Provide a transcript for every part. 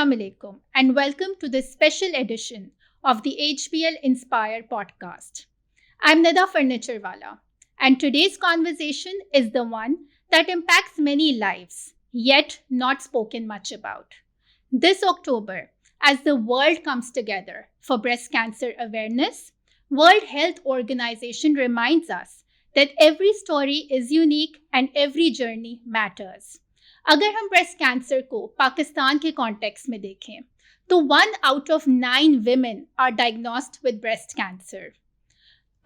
Assalamu alaikum and welcome to this special edition of the HBL Inspire podcast. I'm Nida Furniturewala and today's conversation is the one that impacts many lives, yet not spoken much about. This October, as the world comes together for breast cancer awareness, World Health Organization reminds us that every story is unique and every journey matters. अगर हम breast cancer को पाकिस्तान के context में देखें तो 1 out of 9 women are diagnosed with breast cancer.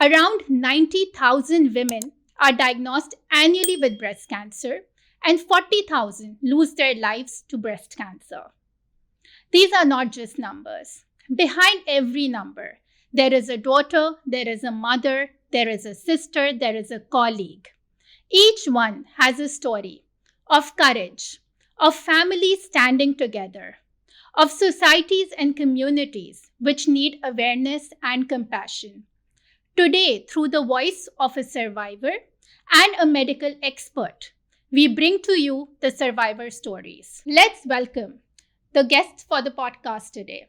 Around 90,000 women are diagnosed annually with breast cancer and 40,000 lose their lives to breast cancer. These are not just numbers. Behind every number, there is a daughter, there is a mother, there is a sister, there is a colleague. Each one has a story of courage, of families standing together, of societies and communities which need awareness and compassion. Today, through the voice of a survivor and a medical expert, we bring to you the survivor stories. Let's welcome the guests for the podcast today,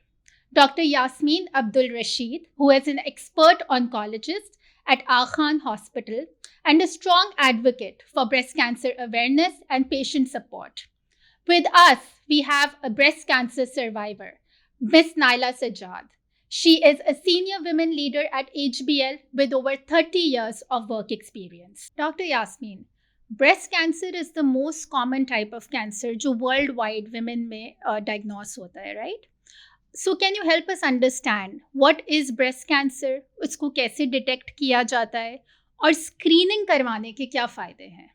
Dr. Yasmin Abdul Rashid, who is an expert oncologist at Khan Hospital and a strong advocate for breast cancer awareness and patient support. With us, we have a breast cancer survivor, Miss Naila Sajjad. She is a senior women leader at HBL with over 30 years of work experience. Dr. Yasmin, breast cancer is the most common type of cancer जो worldwide women में diagnose होता है, right? So can you help us understand what is breast cancer? उसको कैसे detect किया जाता है? और स्क्रीनिंग करवाने के क्या फ़ायदे हैं?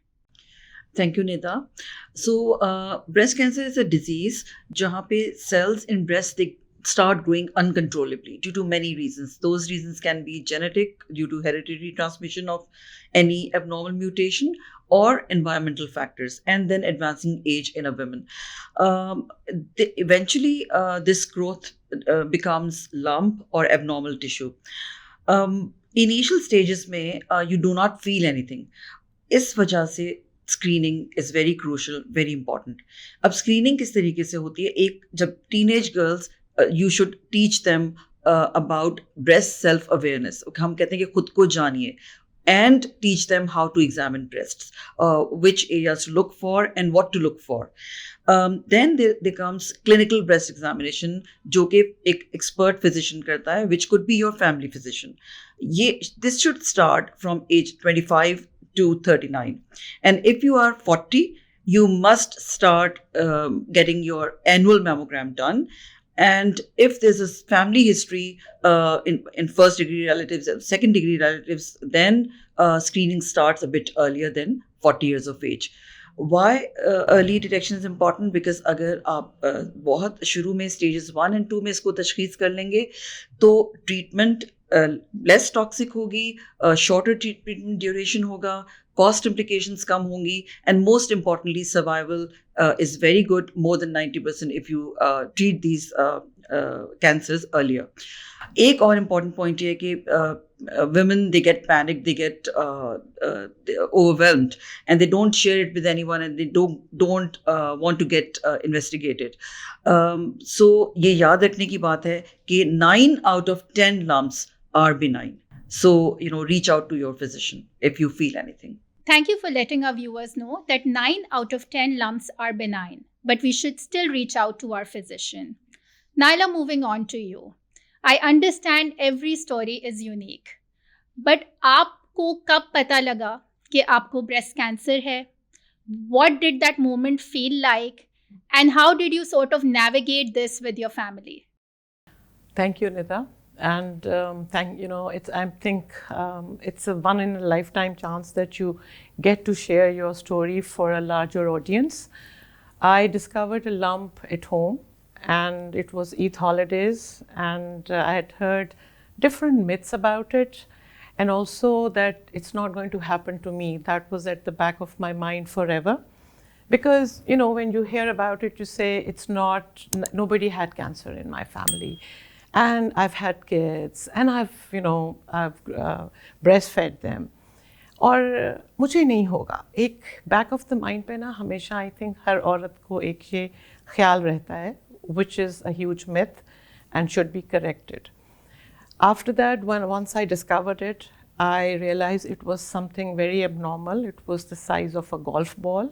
Thank you, Nida. So, breast cancer is a disease जहाँ पे cells in breast they start growing uncontrollably due to many reasons. Those reasons can be genetic due to hereditary transmission of any abnormal mutation or environmental factors, and then advancing age in a woman. Eventually, this growth becomes lump or abnormal tissue. Initial stages में you do not feel anything. इस वजह से screening is very crucial, very important. अब screening किस तरीके से होती है? एक जब teenage girls you should teach them about breast self awareness. हम कहते हैं कि खुद को जानिए and teach them how to examine breasts, which areas to look for and what to look for. Then there comes clinical breast examination, जो कि एक expert physician करता है, which could be your family physician. This should start from age 25 to 39. And if you are 40, you must start getting your annual mammogram done. And if there's a family history in first degree relatives and second degree relatives, then screening starts a bit earlier than 40 years of age. Why early detection is important? Because अगर आप बहुत शुरू में stages 1 and 2 में इसको तशख़ीस कर लेंगे तो treatment less toxic होगी, shorter treatment duration होगा, cost implications कम होंगी, and most importantly survival is very good, more than 90% if you treat these cancers earlier. एक और important point है कि women, they get panicked, they get overwhelmed, and they don't share it with anyone, and they don't want to get investigated. So ये याद रखने की बात है कि 9 out of 10 lumps are benign. So, reach out to your physician if you feel anything. Thank you for letting our viewers know that 9 out of 10 lumps are benign, but we should still reach out to our physician. Naila, moving on to you. I understand every story is unique, but आपको कब पता लगा कि आपको breast cancer है? What did that moment feel like? And how did you sort of navigate this with your family? Thank you, Nida. And I think it's a one in a lifetime chance that you get to share your story for a larger audience. I discovered a lump at home, and it was Eid holidays, and I had heard different myths about it, and also that it's not going to happen to me. That was at the back of my mind forever. Because, when you hear about it, you say nobody had cancer in my family. And I've had kids, and I've breastfed them. और मुझे नहीं होगा. एक back of the mind पे ना हमेशा I think हर औरत को एक ये ख्याल रहता है. which is a huge myth and should be corrected. After that, once I discovered it, I realized it was something very abnormal. It was the size of a golf ball.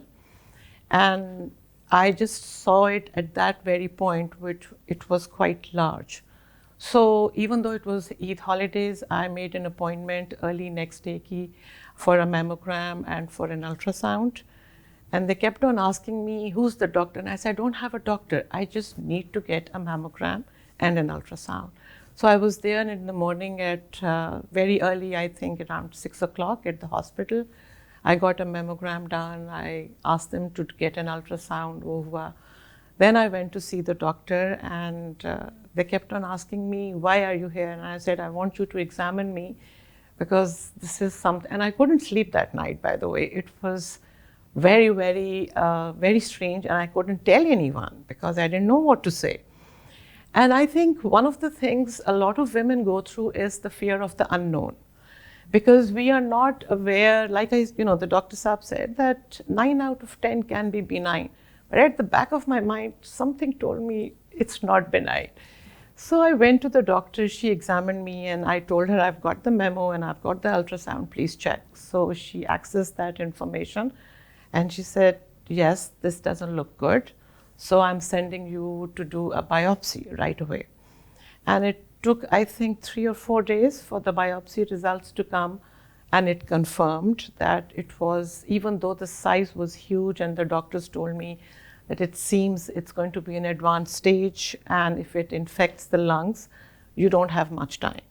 And I just saw it at that very point, which it was quite large. So even though it was Eid holidays, I made an appointment early next day for a mammogram and for an ultrasound. And they kept on asking me, who's the doctor? And I said, I don't have a doctor. I just need to get a mammogram and an ultrasound. So I was there in the morning at very early, I think around 6 o'clock at the hospital. I got a mammogram done. I asked them to get an ultrasound over. Then I went to see the doctor, and they kept on asking me, why are you here? And I said, I want you to examine me because this is something. And I couldn't sleep that night, by the way. It was very, very strange, and I couldn't tell anyone because I didn't know what to say. And I think one of the things a lot of women go through is the fear of the unknown, because we are not aware, like the Dr. Saab said, that 9 out of 10 can be benign. But at the back of my mind, something told me it's not benign. So I went to the doctor, she examined me, and I told her I've got the memo and I've got the ultrasound, please check. So she accessed that information and she said, yes, this doesn't look good. So I'm sending you to do a biopsy right away. And it took, I think, 3 or 4 days for the biopsy results to come. And it confirmed that it was, even though the size was huge and the doctors told me that it seems it's going to be an advanced stage, and if it infects the lungs, you don't have much time.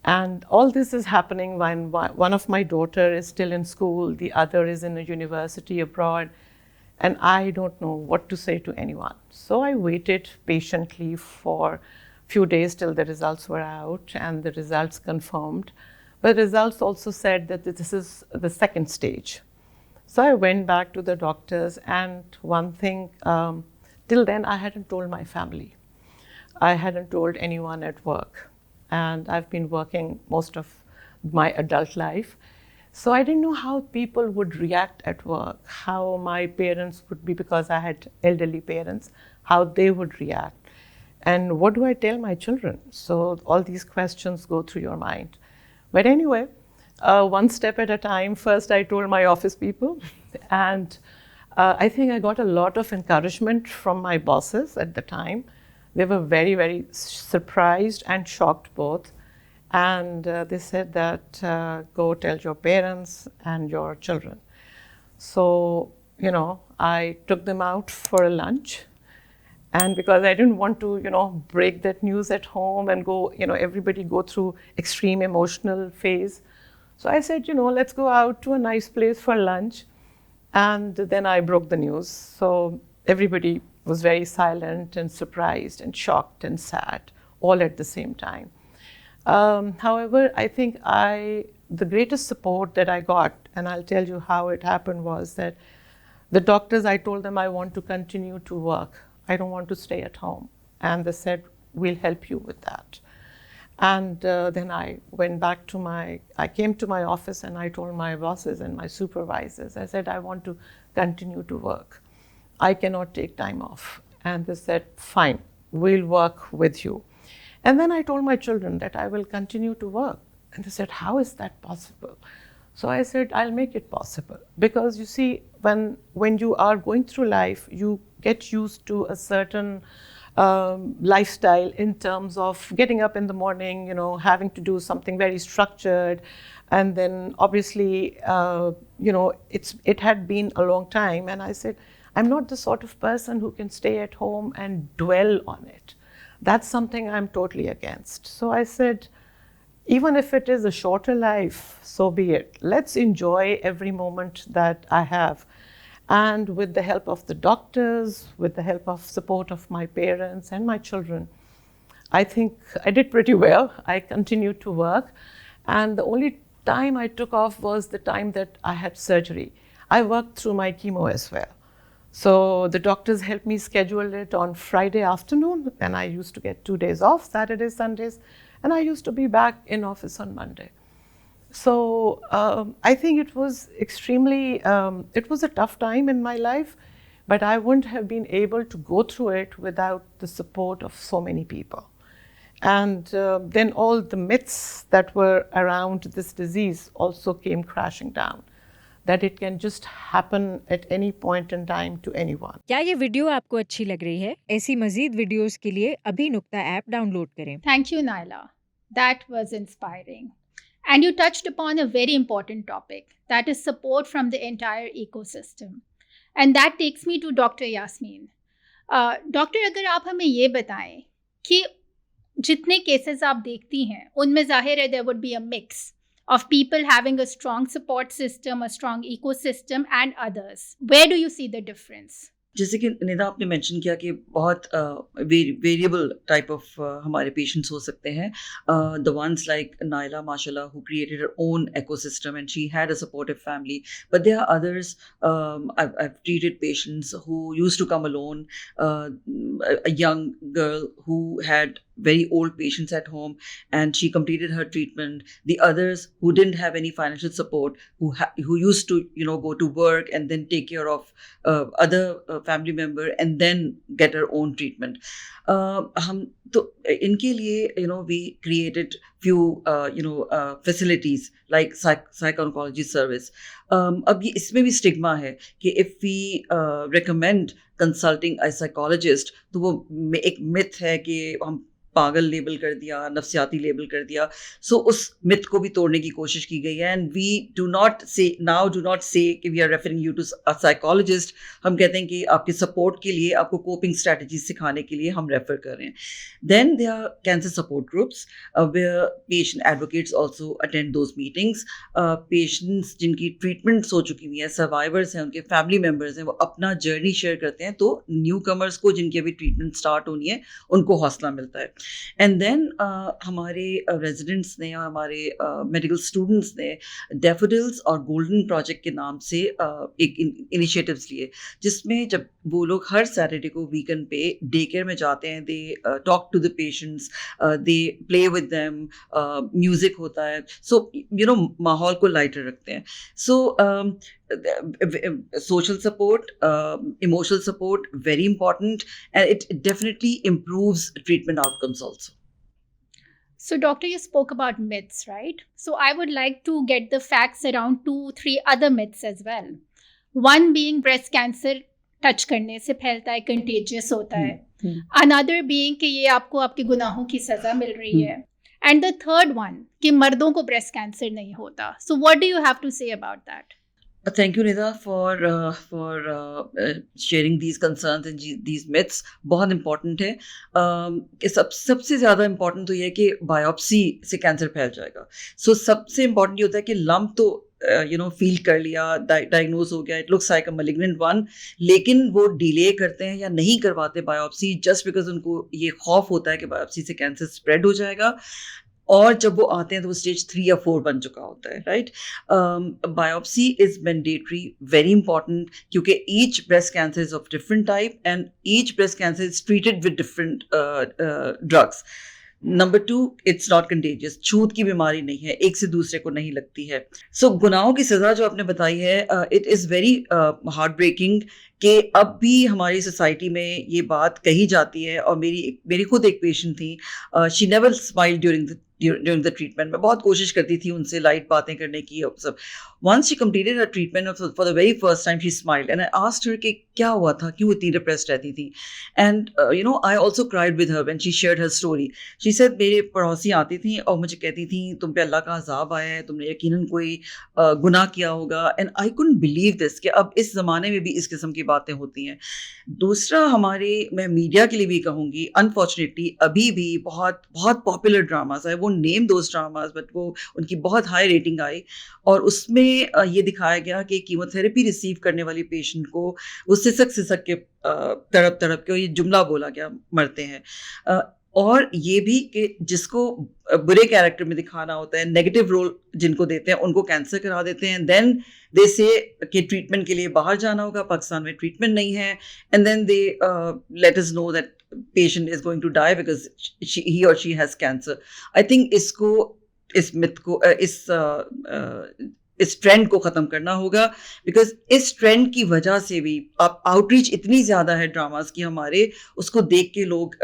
And all this is happening when one of my daughter is still in school, the other is in a university abroad, and I don't know what to say to anyone. So I waited patiently for a few days till the results were out, and the results confirmed. But the results also said that this is the second stage. So I went back to the doctors, and one thing, till then I hadn't told my family. I hadn't told anyone at work. And I've been working most of my adult life. So I didn't know how people would react at work, how my parents would be, because I had elderly parents, how they would react. And what do I tell my children? So all these questions go through your mind. But anyway, one step at a time. First, I told my office people, and I think I got a lot of encouragement from my bosses at the time. They were very, very surprised and shocked both. And they said that, go tell your parents and your children. So, I took them out for a lunch. And because I didn't want to, break that news at home and go, everybody go through extreme emotional phase. So I said, let's go out to a nice place for lunch. And then I broke the news. So everybody was very silent and surprised and shocked and sad, all at the same time. However, I think the greatest support that I got, and I'll tell you how it happened, was that the doctors, I told them I want to continue to work. I don't want to stay at home. And they said, we'll help you with that. And then I went back I came to my office and I told my bosses and my supervisors, I said, I want to continue to work. I cannot take time off. And they said, fine, we'll work with you. And then I told my children that I will continue to work. And they said, how is that possible? So I said, I'll make it possible. Because you see, when you are going through life, you get used to a certain lifestyle in terms of getting up in the morning, having to do something very structured. And then obviously, it had been a long time. And I said, I'm not the sort of person who can stay at home and dwell on it. That's something I'm totally against. So I said, even if it is a shorter life, so be it. Let's enjoy every moment that I have. And with the help of the doctors, with the help of support of my parents and my children, I think I did pretty well. I continued to work. And the only time I took off was the time that I had surgery. I worked through my chemo as well. So the doctors helped me schedule it on Friday afternoon, and I used to get 2 days off, Saturdays, Sundays, and I used to be back in office on Monday. So I think it was extremely, it was a tough time in my life, But I wouldn't have been able to go through it without the support of so many people. And then all the myths that were around this disease also came crashing down, that it can just happen at any point in time to anyone. क्या ये video आपको अच्छी लग रही है? ऐसी मजीद videos के लिए अभी नुक्ता ऐप डाउनलोड करें। Thank you, Naila. That was inspiring. And you touched upon a very important topic, that is support from the entire ecosystem. And that takes me to Dr. Yasmin. Doctor, अगर आप हमें ये बताएं कि जितने cases आप देखती हैं उनमें जाहिर है there would be a mix of people having a strong support system, a strong ecosystem and others. Where do you see the difference? जैसे कि निदा आपने मेंशन किया कि बहुत वेरिएबल टाइप ऑफ हमारे पेशेंट्स हो सकते हैं. द वंस लाइक नाइला माशाल्लाह who created her own ecosystem and she had a supportive family, but there are others. I've treated patients who used to come alone, a young girl who had very old patients at home and she completed her treatment. The others who didn't have any financial support, who used to go to work and then take care of other family member and then get her own treatment. हम तो इनके लिए we created few facilities like psych oncology service. अब ये इसमें भी stigma है कि if we recommend consulting a psychologist, तो वो एक मिथ है कि हम पागल लेबल कर दिया, नफ्सियाती लेबल कर दिया. सो उस मिथ को भी तोड़ने की कोशिश की गई है. And we do not say that we are referring you to a psychologist. हम कहते हैं कि आपके सपोर्ट के लिए, आपको कोपिंग स्ट्रैटेजी सिखाने के लिए हम रेफर कर रहे हैं. Then they are cancer support groups where patient advocates also attend those meetings. Patients जिनकी ट्रीटमेंट्स हो चुकी हुई हैं, सर्वाइवर्स हैं, उनके फैमिली मेम्बर्स हैं, वो अपना जर्नी शेयर करते हैं. तो न्यू कमर्स को जिनकी अभी ट्रीटमेंट स्टार्ट होनी है उनको हौसला मिलता है. एंड देन हमारे रेजिडेंट्स ने, हमारे मेडिकल स्टूडेंट्स ने डैफोडिल्स और गोल्डन प्रोजेक्ट के नाम से एक इनिशिएटिव्स लिए, जिसमें जब वो लोग हर सैटरडे को वीकेंड पे डे केयर में जाते हैं, they talk to the patients, they play with them, music होता है. सो माहौल को लाइटर रखते हैं. So social support, emotional support, very important, and it definitely improves treatment outcomes also. So, doctor, you spoke about myths, right? So, I would like to get the facts around 2-3 other myths as well. One being breast cancer touch करने से फैलता है, contagious होता है. Another being कि ये आपको आपके गुनाहों की सज़ा मिल रही है. And the third one कि मर्दों को ब्रेस्ट कैंसर नहीं होता. So, what do you have to say about that? Thank you, Nida, for sharing these concerns and these myths. बहुत important है कि सबसे ज़्यादा important तो ये है कि बायोप्सी से कैंसर फैल जाएगा. So सबसे important ये होता है कि लम्प तो फील कर लिया, डायग्नोज हो गया, it looks like a malignant one, लेकिन वो डिले करते हैं या नहीं करवाते बायोप्सी जस्ट बिकॉज उनको ये खौफ होता है कि बायोप्सी से कैंसर स्प्रेड हो जाएगा. और जब वो आते हैं तो वो स्टेज 3 या 4 बन चुका होता है. Right. Biopsy is mandatory, very important, क्योंकि each breast cancer is of different type and each breast cancer is treated with different drugs. Number 2, it's not contagious, छूत की बीमारी नहीं है, एक से दूसरे को नहीं लगती है. सो गुनाहों की सज़ा जो आपने बताई है, it is very heartbreaking कि अब भी हमारी सोसाइटी में ये बात कही जाती है. और मेरी खुद एक पेशेंट थी, she never smile during the treatment. मैं बहुत कोशिश करती थी उनसे लाइट बातें करने की और सब. Once she completed her treatment, for the very first time she smiled and I asked her कि क्या हुआ था, क्यों इतनी डिप्रेस्ड रहती थी. And I also cried with her when she shared her story. She said मेरे पड़ोसी आती थी और मुझे कहती थी तुम पे अल्लाह का अजाब आया है, तुमने यकीनन कोई गुनाह किया होगा. And I couldn't believe this कि अब इस ज़माने में भी इस किस्म की बातें होती हैं. दूसरा, मैं मीडिया के लिए भी कहूँगी, अनफॉर्चुनेटली अभी भी बहुत बहुत पॉपुलर ड्रामाज आए, वो नेम दोज ड्रामाज, बट वो उनकी बहुत हाई रेटिंग आई और उसमें ये दिखाया गया कि कीमोथेरेपी रिसीव करने वाली पेशेंट को वो सिसक के तड़प के, ये जुमला बोला गया, मरते हैं. और ये भी कि जिसको बुरे कैरेक्टर में दिखाना होता है, नेगेटिव रोल जिनको देते हैं, उनको कैंसर करा देते हैं. देन दे से कि ट्रीटमेंट के लिए बाहर जाना होगा, पाकिस्तान में ट्रीटमेंट नहीं है, and then they let us know that patient is going to die because he or she has cancer. I think इस मिथ को, इस इस ट्रेंड को ख़त्म करना होगा, बिकॉज इस ट्रेंड की वजह से भी अब आउटरीच इतनी ज़्यादा है ड्रामास की हमारे, उसको देख के लोग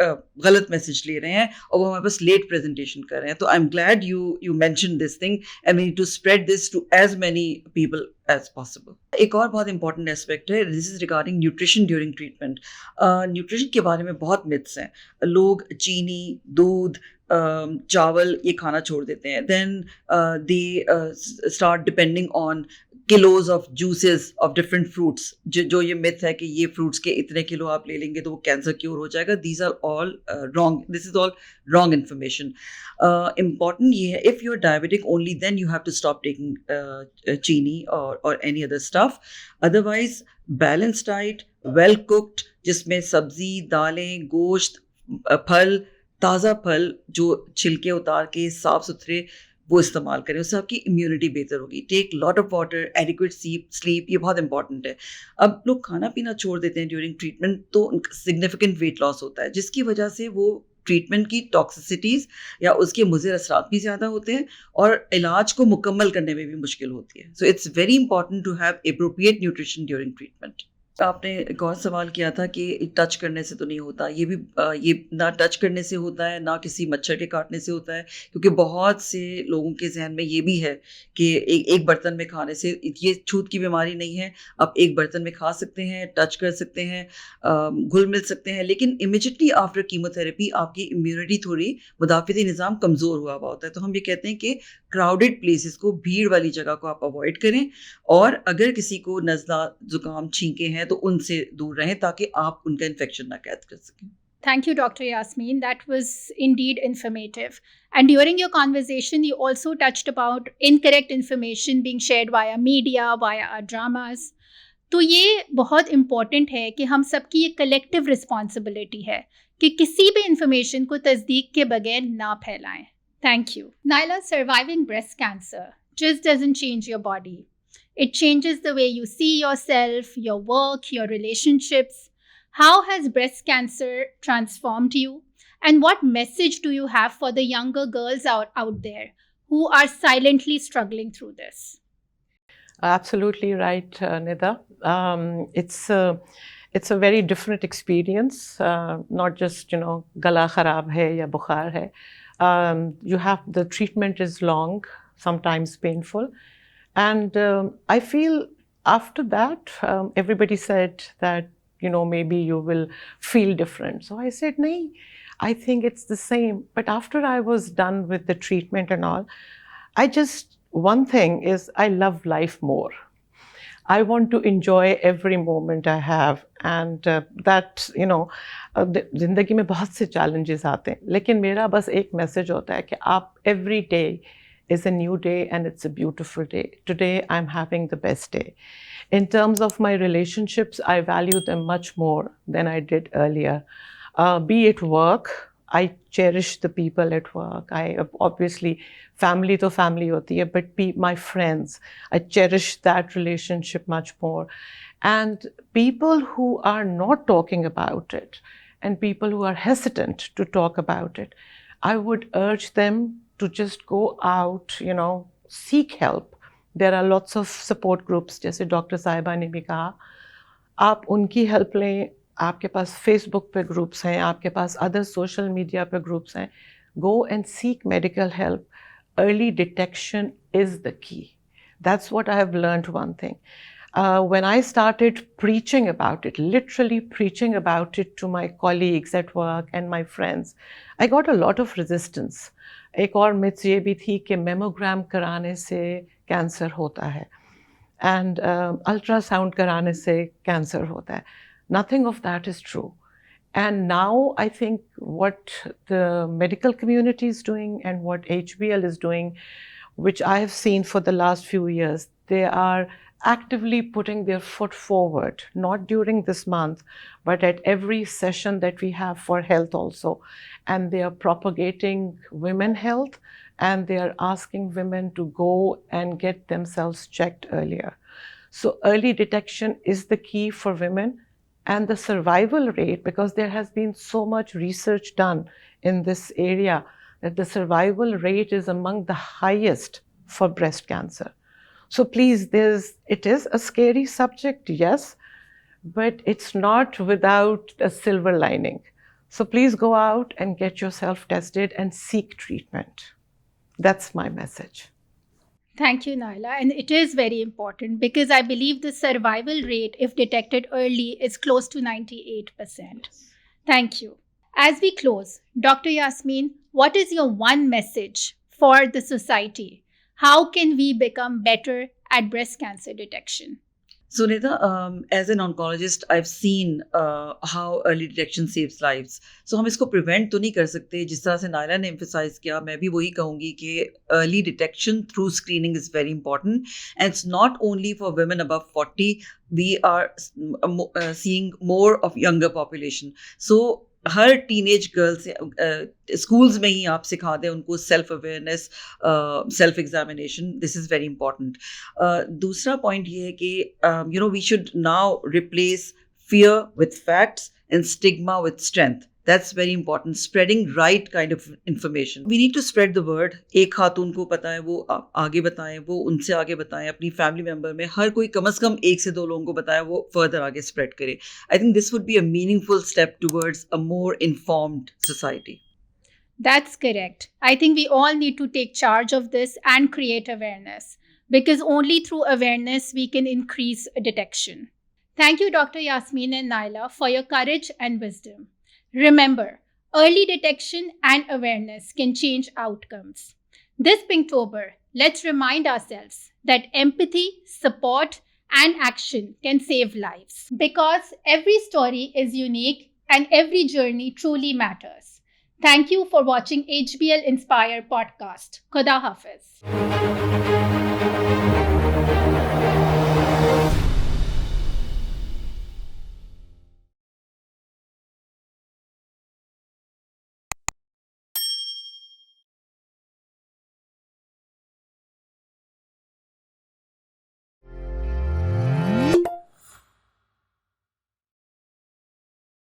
गलत मैसेज ले रहे हैं और वो हमारे पास लेट प्रेजेंटेशन कर रहे हैं. तो I am glad you mention this thing and we need to spread this to as many people as possible. एक और बहुत इंपॉर्टेंट एस्पेक्ट है, this is regarding nutrition during treatment. Nutrition के बारे में बहुत मिथ्स हैं. लोग चीनी, दूध, चावल ये खाना छोड़ देते हैं. Then they start depending on kilos of juices of different fruits. जो ये मिथ है कि ये फ्रूट्स के इतने किलो आप ले लेंगे तो वो कैंसर क्योर हो जाएगा, these are all wrong. This is all wrong information. Important ये है, if you are diabetic only then you have to stop taking चीनी और any other stuff. Otherwise balance diet, well cooked, जिसमें सब्जी, दालें, गोश्त, फल, ताज़ा फल जो छिलके उतार के साफ सुथरे वो इस्तेमाल करें, उससे आपकी इम्यूनिटी बेहतर होगी. Take lot of water, adequate sleep, ये बहुत इंपॉर्टेंट है. अब लोग खाना पीना छोड़ देते हैं ड्यूरिंग ट्रीटमेंट तो सिग्निफिकेंट वेट लॉस होता है, जिसकी वजह से वो ट्रीटमेंट की टॉक्सिसिटीज़ या उसके मुज़र असरात भी ज़्यादा होते हैं और इलाज को मुकम्मल करने में भी मुश्किल होती है. So it's very important to have appropriate nutrition during treatment. आपने एक और सवाल किया था कि टच करने से तो नहीं होता. ये भी ये ना टच करने से होता है, ना किसी मच्छर के काटने से होता है, क्योंकि बहुत से लोगों के जहन में ये भी है कि एक बर्तन में खाने से ये छूत की बीमारी नहीं है. आप एक बर्तन में खा सकते हैं, टच कर सकते हैं, घुल मिल सकते हैं, लेकिन इमिजिएटली आफ्टर कीमोथेरेपी आपकी इम्यूनिटी थोड़ी, मुदाफ़ती निज़ाम कमज़ोर हुआ हुआ होता है. तो हम ये कहते हैं कि क्राउडेड प्लेसेस को, भीड़ वाली जगह को आप अवॉइड करें, और अगर किसी को नज़ला, ज़ुकाम, छींके हैं तो उनसे दूर रहें ताकि आप उनका इन्फेक्शन ना कैद कर सकें. Thank you, Dr. Yasmin. That was indeed informative. And during your conversation, you also touched about incorrect information being shared via media, via our dramas. तो ये बहुत इम्पॉर्टेंट है कि हम सबकी ये कलेक्टिव रिस्पॉन्सिबिलिटी है कि किसी भी इंफॉर्मेशन को तस्दीक के बगैर ना फैलाएं. Thank you. Naila, surviving breast cancer just doesn't change your body. It changes the way you see yourself, your work, your relationships. How has breast cancer transformed you? And what message do you have for the younger girls out there who are silently struggling through this? Absolutely right, Nida. It's a very different experience. Not just gala kharab hai ya bukhar hai. You have, the treatment is long, sometimes painful, and I feel after that everybody said that maybe you will feel different. So I said, nahi, I think it's the same. But after I was done with the treatment and all, one thing is, I love life more. I want to enjoy every moment I have, and that ज़िंदगी में बहुत से challenges आते हैं, लेकिन मेरा बस एक message होता है कि आप, every day is a new day and it's a beautiful day. Today I'm having the best day. In terms of my relationships, I value them much more than I did earlier. Be it work, I cherish the people at work. I obviously, family to family hoti hai, but my friends, I cherish that relationship much more. And people who are not talking about it, and people who are hesitant to talk about it, I would urge them to just go out, seek help. There are lots of support groups, जैसे doctor साहिबा ने भी कहा, आप उनकी help लें. आपके पास Facebook पे ग्रुप्स हैं, आपके पास अदर सोशल मीडिया पे ग्रुप्स हैं. Go and seek medical help. Early detection is the key. That's what I have learned one thing. When I started preaching about it, literally preaching about it to my colleagues at work and my friends, I got a lot of resistance. एक और myth ये भी थी कि mammogram कराने से cancer होता है, and अल्ट्रासाउंड कराने से कैंसर होता है. Nothing of that is true. And now I think what the medical community is doing and what HBL is doing, which I have seen for the last few years, they are actively putting their foot forward, not during this month, but at every session that we have for health also. And they are propagating women health, and they are asking women to go and get themselves checked earlier. So early detection is the key for women. And the survival rate, because there has been so much research done in this area, that the survival rate is among the highest for breast cancer. So please, it is a scary subject, yes, but it's not without a silver lining. So please go out and get yourself tested and seek treatment. That's my message. Thank you, Naila. And it is very important because I believe the survival rate, if detected early, is close to 98%. Thank you. As we close, Dr. Yasmin, what is your one message for the society? How can we become better at breast cancer detection? So, Nida, as an oncologist, I've seen how early detection saves lives. So, हम इसको prevent तो नहीं कर सकते. जिस तरह से नायला ने emphasize किया, मैं भी वही कहूँगी कि early detection through screening is very important. And it's not only for women above 40. We are seeing more of younger population. So, हर टीनेज गर्ल से स्कूल्स में ही आप सिखा दें उनको self awareness, self examination. This is very important. दूसरा point ये है कि you know we should now replace fear with facts and stigma with strength. That's very important. Spreading right kind of information. We need to spread the word. एक खातून को पता है वो आगे बताएं, वो उनसे आगे बताएं, अपनी फैमिली मेंबर में हर कोई कम से कम 1 से 2 लोगों को बताए, वो फर्दर आगे स्प्रेड करे. I think this would be a meaningful step towards a more informed society. That's correct. I think we all need to take charge of this and create awareness because only through awareness we can increase detection. Thank you, Dr. Yasmin and Naila, for your courage and wisdom. Remember, early detection and awareness can change outcomes. This Pinktober, let's remind ourselves that empathy, support, and action can save lives. Because every story is unique and every journey truly matters. Thank you for watching HBL Inspire podcast. Khuda Hafiz.